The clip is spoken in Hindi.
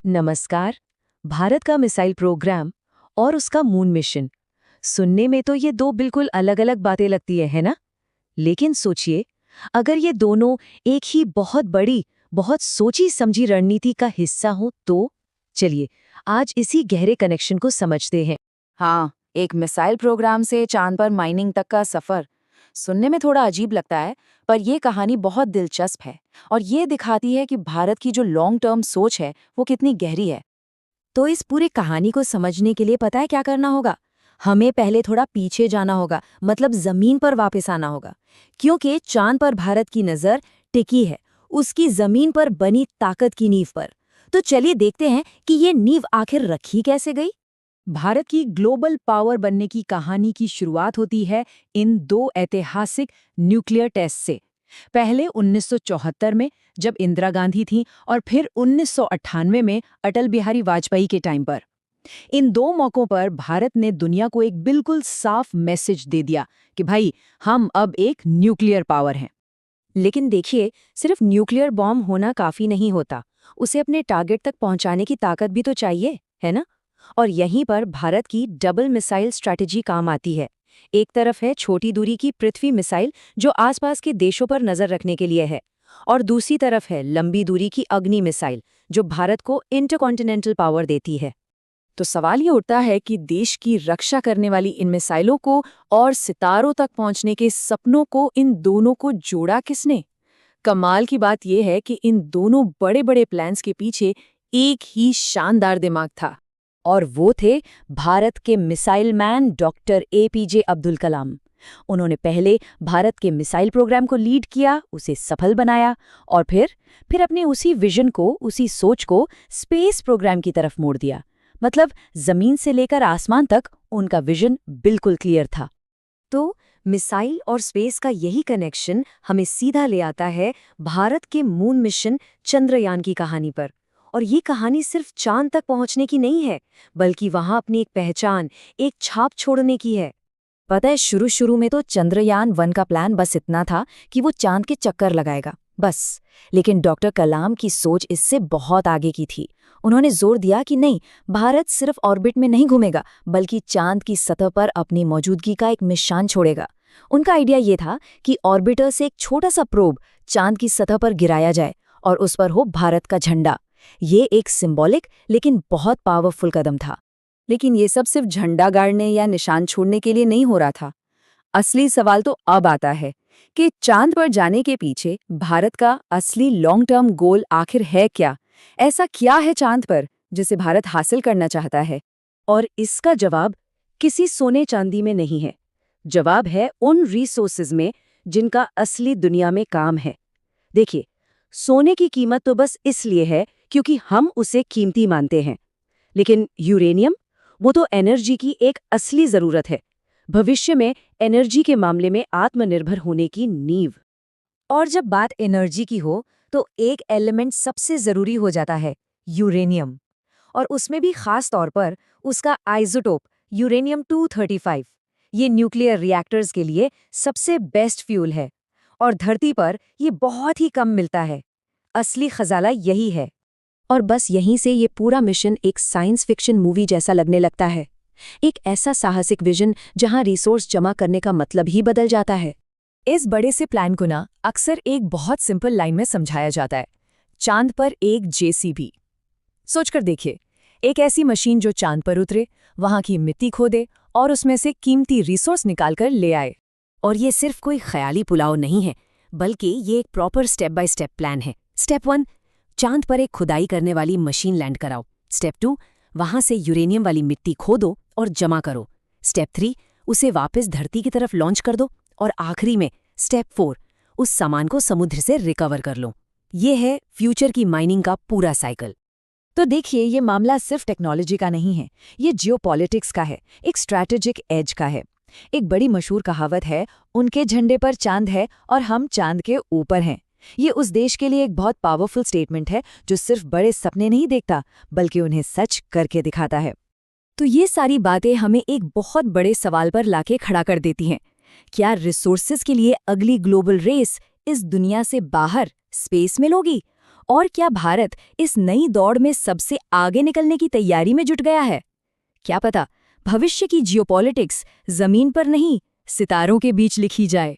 नमस्कार। भारत का मिसाइल प्रोग्राम और उसका मून मिशन, सुनने में तो ये दो बिल्कुल अलग-अलग बातें लगती है ना? लेकिन सोचिए, अगर ये दोनों एक ही बहुत बड़ी, बहुत सोची समझी रणनीति का हिस्सा हो तो? चलिए, आज इसी गहरे कनेक्शन को समझते हैं। हाँ, एक मिसाइल प्रोग्राम से चांद पर माइनिंग तक का सफर सुनने में थोड़ा अजीब लगता है, पर यह कहानी बहुत दिलचस्प है और ये दिखाती है कि भारत की जो लॉन्ग टर्म सोच है वो कितनी गहरी है। तो इस पूरी कहानी को समझने के लिए पता है क्या करना होगा? हमें पहले थोड़ा पीछे जाना होगा, मतलब जमीन पर वापस आना होगा, क्योंकि चांद पर भारत की नजर टिकी है उसकी जमीन पर बनी ताकत की नींव पर। तो चलिए देखते हैं कि ये नींव आखिर रखी कैसे गई। भारत की ग्लोबल पावर बनने की कहानी की शुरुआत होती है इन दो ऐतिहासिक न्यूक्लियर टेस्ट से। पहले 1974 में जब इंदिरा गांधी थीं और फिर 1998 में अटल बिहारी वाजपेयी के टाइम पर। इन दो मौकों पर भारत ने दुनिया को एक बिल्कुल साफ मैसेज दे दिया कि भाई हम अब एक न्यूक्लियर पावर हैं। लेकिन देखिए, सिर्फ न्यूक्लियर बॉम्ब होना काफी नहीं होता, उसे अपने टारगेट तक पहुंचाने की ताकत भी तो चाहिए, है ना? और यहीं पर भारत की डबल मिसाइल स्ट्रैटेजी काम आती है। एक तरफ है छोटी दूरी की पृथ्वी मिसाइल जो आसपास के देशों पर नजर रखने के लिए है, और दूसरी तरफ है लंबी दूरी की अग्नि मिसाइल जो भारत को इंटरकॉन्टिनेंटल पावर देती है। तो सवाल ये उठता है कि देश की रक्षा करने वाली इन मिसाइलों को और सितारों तक पहुंचने के सपनों को इन दोनों को जोड़ा किसने? कमाल की बात यह है कि इन दोनों बड़े बड़े प्लान्स के पीछे एक ही शानदार दिमाग था, और वो थे भारत के missile man doctor APJ Abdul Kalam. उन्होंने पहले भारत के मिसाइल प्रोग्राम को लीड किया, उसे सफल बनाया, और फिर अपने उसी विजन को, उसी सोच को स्पेस प्रोग्राम की तरफ मोड़ दिया। मतलब जमीन से लेकर आसमान तक उनका विजन बिल्कुल क्लियर था। तो मिसाइल और स्पेस का यही कनेक्शन हमें सीधा ले आता है भारत के मून मिशन चंद्रयान की कहानी पर। और ये कहानी सिर्फ चांद तक पहुंचने की नहीं है, बल्कि वहां अपनी एक पहचान, एक छाप छोड़ने की है। पता है, शुरू में तो चंद्रयान 1 का प्लान बस इतना था कि वो चांद के चक्कर लगाएगा, बस। लेकिन डॉक्टर कलाम की सोच इससे बहुत आगे की थी। उन्होंने जोर दिया कि नहीं, भारत सिर्फ ऑर्बिट में नहीं घूमेगा, बल्कि चांद की सतह पर अपनी मौजूदगी का एक निशान छोड़ेगा। उनका आइडिया ये था कि ऑर्बिटर से एक छोटा सा प्रोब चांद की सतह पर गिराया जाए और उस पर हो भारत का झंडा। ये एक सिंबॉलिक लेकिन बहुत पावरफुल कदम था। लेकिन ये सब सिर्फ झंडा गाड़ने या निशान छोड़ने के लिए नहीं हो रहा था। असली सवाल तो अब आता है कि चांद पर जाने के पीछे भारत का असली लॉन्ग टर्म गोल आखिर है क्या? ऐसा क्या है चांद पर जिसे भारत हासिल करना चाहता है? और इसका जवाब किसी सोने चांदी में नहीं है। जवाब है उन रिसोर्सेज में जिनका असली दुनिया में काम है। देखिए, सोने की कीमत तो बस इसलिए है क्योंकि हम उसे कीमती मानते हैं, लेकिन यूरेनियम, वो तो एनर्जी की एक असली जरूरत है। भविष्य में एनर्जी के मामले में आत्मनिर्भर होने की नींव। और जब बात एनर्जी की हो तो एक एलिमेंट सबसे जरूरी हो जाता है, यूरेनियम। और उसमें भी खास तौर पर उसका आइसोटोप यूरेनियम 235। ये न्यूक्लियर रिएक्टर्स के लिए सबसे बेस्ट फ्यूल है, और धरती पर ये बहुत ही कम मिलता है। असली खजाला यही है। और बस यहीं से ये पूरा मिशन एक साइंस फिक्शन मूवी जैसा लगने लगता है। एक ऐसा साहसिक विजन जहां रिसोर्स जमा करने का मतलब ही बदल जाता है। इस बड़े से प्लान को ना अक्सर एक बहुत सिंपल लाइन में समझाया जाता है, चांद पर एक JCB। सोचकर देखिए, एक ऐसी मशीन जो चांद पर उतरे, वहां की मिट्टी खोदे और उसमें से कीमती रिसोर्स निकालकर ले आए। और ये सिर्फ कोई ख्याली पुलाव नहीं है, बल्कि ये एक proper step by step plan है। स्टेप 1, चांद पर एक खुदाई करने वाली मशीन लैंड कराओ। स्टेप 2, वहां से यूरेनियम वाली मिट्टी खोदो और जमा करो। स्टेप 3, उसे वापस धरती की तरफ लॉन्च कर दो। और आखिरी में स्टेप 4, उस सामान को समुद्र से रिकवर कर लो। ये है फ्यूचर की माइनिंग का पूरा साइकिल। तो देखिए, ये मामला सिर्फ टेक्नोलॉजी का नहीं है, ये जियोपॉलिटिक्स का है, एक स्ट्रैटेजिक एज का है। एक बड़ी मशहूर कहावत है, उनके झंडे पर चांद है और हम चांद के ऊपर हैं। ये उस देश के लिए एक बहुत पावरफुल स्टेटमेंट है जो सिर्फ बड़े सपने नहीं देखता, बल्कि उन्हें सच करके दिखाता है। तो ये सारी बातें हमें एक बहुत बड़े सवाल पर लाके खड़ा कर देती हैं। क्या रिसोर्सेज के लिए अगली ग्लोबल रेस इस दुनिया से बाहर स्पेस में होगी? और क्या भारत इस नई दौड़ में सबसे आगे निकलने की तैयारी में जुट गया है? क्या पता भविष्य की जियोपॉलिटिक्स जमीन पर नहीं, सितारों के बीच लिखी जाए।